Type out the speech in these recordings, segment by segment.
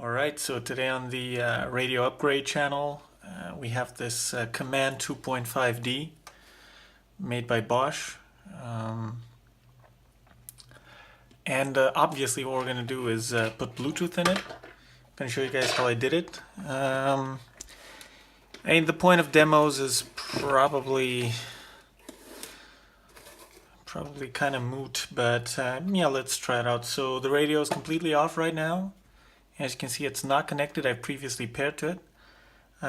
Alright, so today on the radio upgrade channel we have this Comand 2.5D made by Bosch, and obviously what we're going to do is put Bluetooth in it. I'm going to show you guys how I did it. I mean, the point of demos is probably kind of moot, but yeah, let's try it out. So the radio is completely off right now. As you can see, it's not connected. I've previously paired to it.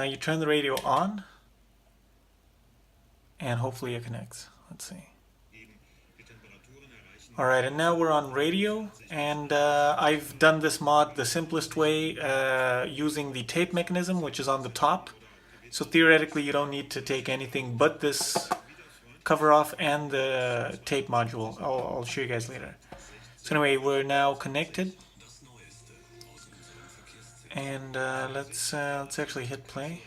You turn the radio on, and hopefully it connects. Let's see. Alright, and now we're on radio, and I've done this mod the simplest way, using the tape mechanism, which is on the top. So theoretically you don't need to take anything but this cover off and the tape module. I'll show you guys later. So anyway, we're now connected. And let's actually hit play.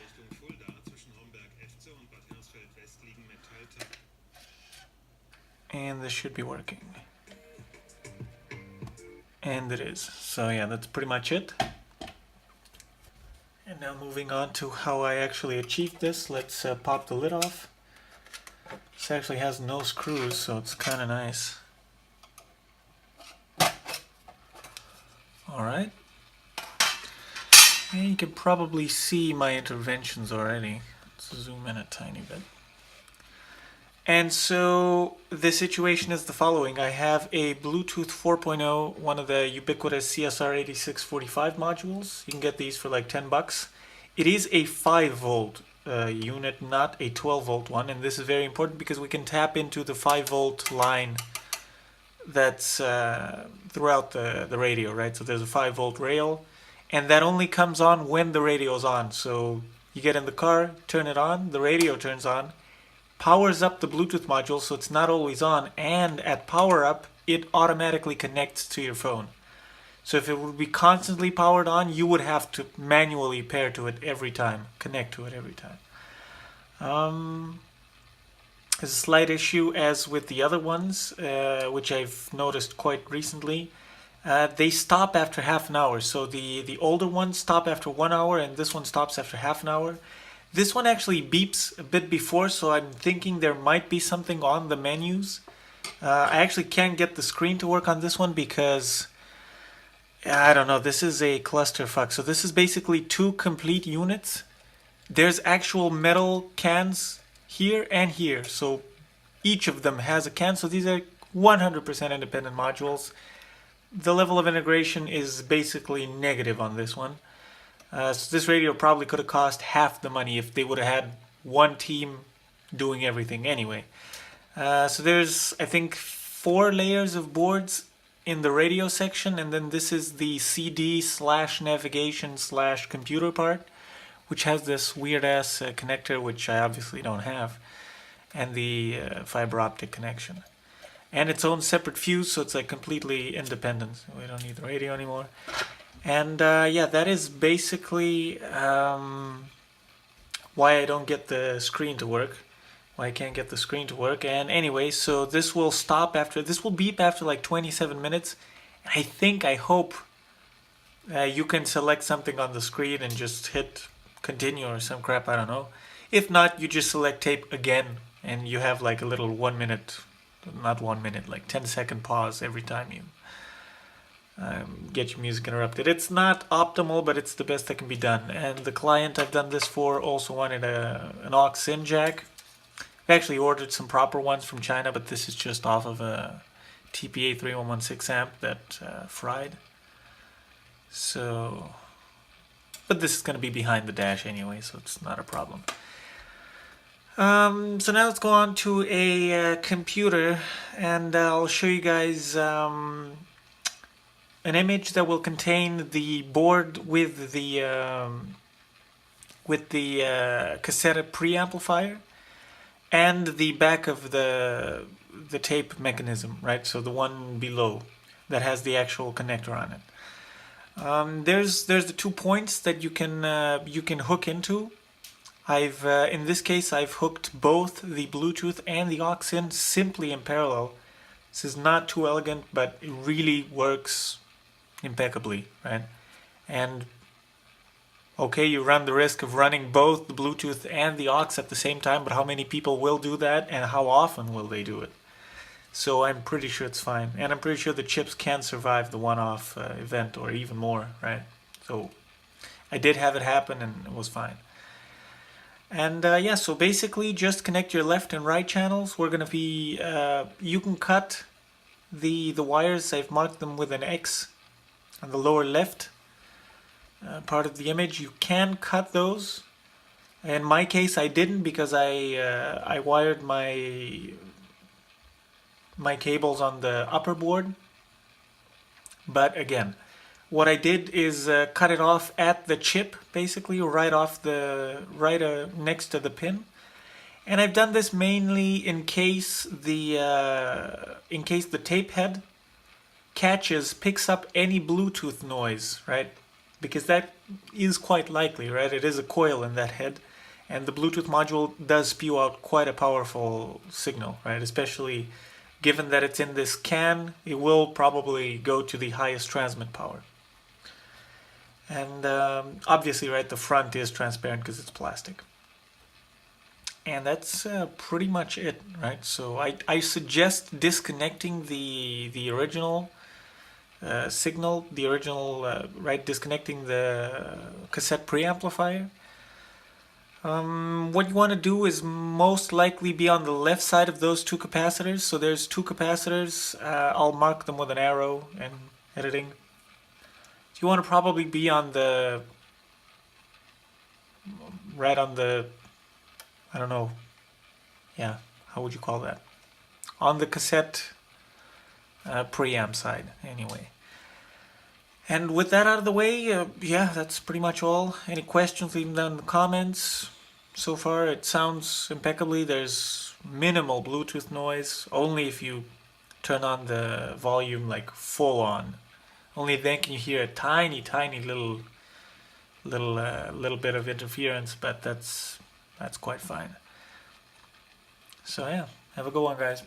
And this should be working. And it is. So yeah, that's pretty much it. And now moving on to how I actually achieved this. Let's pop the lid off. This actually has no screws, so it's kind of nice. Alright. And you can probably see my interventions already. Let's zoom in a tiny bit. And so the situation is the following. I have a Bluetooth 4.0, one of the ubiquitous CSR 8645 modules. You can get these for like 10 bucks. It is a 5 volt unit, not a 12 volt one. And this is very important because we can tap into the 5 volt line that's throughout the radio, right? So there's a 5 volt rail. And that only comes on when the radio is on. So you get in the car, turn it on, the radio turns on, powers up the Bluetooth module so it's not always on, and at power up it automatically connects to your phone. So if it would be constantly powered on, you would have to manually pair to it every time, connect to it every time. There's a slight issue as with the other ones, which I've noticed quite recently. They stop after half an hour. So the older ones stop after 1 hour, and this one stops after half an hour. This one actually beeps a bit before, so I'm thinking there might be something on the menus. I actually can't get the screen to work on this one because, I don't know, this is a clusterfuck. So this is basically 2 complete units. There's actual metal cans here and here. So each of them has a can. So these are 100% independent modules. The level of integration is basically negative on this one. So this radio probably could have cost half the money if they would have had one team doing everything anyway. So there's, I think, 4 layers of boards in the radio section, and then this is the CD/navigation/computer part, which has this weird ass connector, which I obviously don't have, and the fiber optic connection. And its own separate fuse, so it's like completely independent. We don't need the radio anymore. And yeah, that is basically why I don't get the screen to work. Why I can't get the screen to work. And anyway, so this will stop after, this will beep after like 27 minutes. I hope you can select something on the screen and just hit continue or some crap, I don't know. If not, you just select tape again, and you have like a little 1 minute, not 1 minute, like 10-second pause every time you get your music interrupted. It's not optimal, but it's the best that can be done. And the client I've done this for also wanted an aux-in jack. I actually ordered some proper ones from China, but this is just off of a TPA 3116 amp that fried. So, but this is going to be behind the dash anyway, so it's not a problem. So now let's go on to a computer, and I'll show you guys an image that will contain the board with the cassette preamplifier and the back of the tape mechanism, right? So the one below that has the actual connector on it. There's the 2 points that you can hook into. In this case I've hooked both the Bluetooth and the aux-in simply in parallel. This is not too elegant, but it really works impeccably, right? And okay, you run the risk of running both the Bluetooth and the aux at the same time, but how many people will do that and how often will they do it? So I'm pretty sure it's fine. And I'm pretty sure the chips can survive the one-off event or even more, right? So I did have it happen and it was fine. And yeah, so basically just connect your left and right channels. We're going to be, you can cut the wires. I've marked them with an X on the lower left part of the image. You can cut those. In my case, I didn't because I wired my cables on the upper board. But again, what I did is cut it off at the chip, basically, right off the next to the pin. And I've done this mainly in case the tape head picks up any Bluetooth noise, right? Because that is quite likely, right? It is a coil in that head, and the Bluetooth module does spew out quite a powerful signal, right? Especially given that it's in this can, it will probably go to the highest transmit power. And obviously, right, the front is transparent because it's plastic. And that's pretty much it, right? So I suggest disconnecting the original signal, the original, right, disconnecting the cassette preamplifier. What you want to do is most likely be on the left side of those two capacitors. So there's two capacitors. I'll mark them with an arrow in editing. You want to probably be on the, right on the, I don't know, yeah, how would you call that? On the cassette preamp side, anyway. And with that out of the way, yeah, that's pretty much all. Any questions, leave them down in the comments. So far, it sounds impeccably. There's minimal Bluetooth noise, only if you turn on the volume like full on. Only then can you hear a tiny little bit of interference, but that's quite fine. So yeah, have a good one, guys.